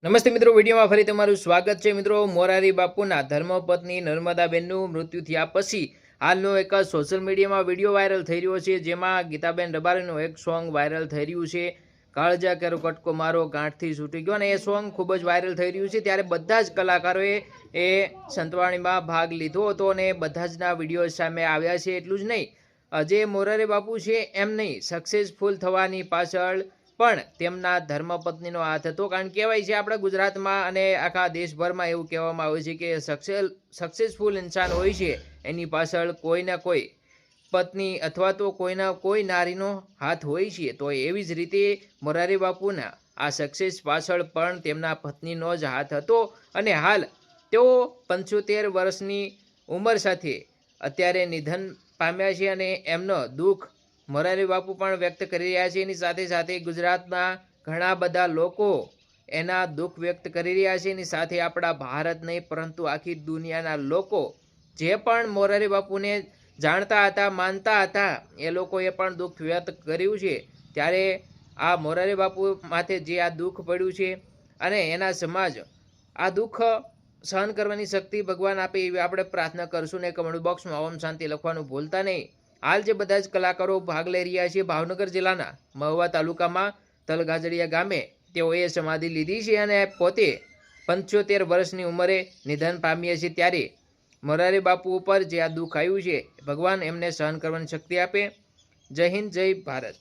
નમસ્તે મિત્રો, વિડીયોમાં ફરી તમારું સ્વાગત છે। મિત્રો, મોરારી બાપુના ધર્મપત્ની નર્મદાબેનનું મૃત્યુ થયા પછી હાલનો એક સોશિયલ મીડિયામાં વિડીયો વાયરલ થઈ રહ્યો છે, જેમાં ગીતાબેન રબારીનું એક સોંગ વાયરલ થઈ રહ્યું છે, કાળજા કેરો કટકો મારો ગાંઠથી છૂટી ગયો, અને એ સોંગ ખૂબ જ વાયરલ થઈ રહ્યું છે। ત્યારે બધા જ કલાકારોએ એ સંતવાણીમાં ભાગ લીધો હતો અને બધા જના વિડીયો સામે આવ્યા છે। એટલું જ નહીં, જે મોરારી બાપુ છે એમ નહીં, સક્સેસફુલ થવાની પાછળ પણ તેમના ધર્મપત્નીનો હાથ હતો। કારણ કહેવાય છે આપણા ગુજરાતમાં અને આખા દેશભરમાં એવું કહેવામાં આવે છે કે સક્સેસફુલ ઇન્સાન હોય છે એની પાછળ કોઈના કોઈ પત્ની અથવા તો કોઈના કોઈ નારીનો હાથ હોય છે। તો એવી જ રીતે મોરારી બાપુના આ સક્સેસ પાછળ પણ તેમના પત્નીનો જ હાથ હતો, અને હાલ તેઓ 75 વર્ષની ઉંમર સાથે અત્યારે નિધન પામ્યા છે, અને એમનો દુઃખ મોરારી બાપુ પણ વ્યક્ત કરી રહ્યા છે। એની સાથે સાથે ગુજરાતના ઘણા બધા લોકો એના દુઃખ વ્યક્ત કરી રહ્યા છે। એની સાથે આપણા ભારત નહીં પરંતુ આખી દુનિયાના લોકો જે પણ મોરારી બાપુને જાણતા હતા, માનતા હતા, એ લોકોએ પણ દુઃખ વ્યક્ત કર્યું છે। ત્યારે આ મોરારી બાપુ માથે જે આ દુઃખ પડ્યું છે અને એના સમાજ આ દુઃખ સહન કરવાની શક્તિ ભગવાન આપે એવી આપણે પ્રાર્થના કરશું, ને કમેન્ટ બોક્સમાં ઓમ શાંતિ લખવાનું ભૂલતા નહીં। હાલ જે બધા જ કલાકારો ભાગ લઈ રહ્યા છે ભાવનગર જિલ્લાના મહુવા તાલુકામાં તલગાજડિયા ગામે તેઓએ સમાધિ લીધી છે, અને પોતે 75 વર્ષની ઉંમરે નિધન પામ્યા છે। ત્યારે મોરારી બાપુ ઉપર જે આ દુઃખ આવ્યું છે, ભગવાન એમને સહન કરવાની શક્તિ આપે। જય હિન્દ, જય ભારત।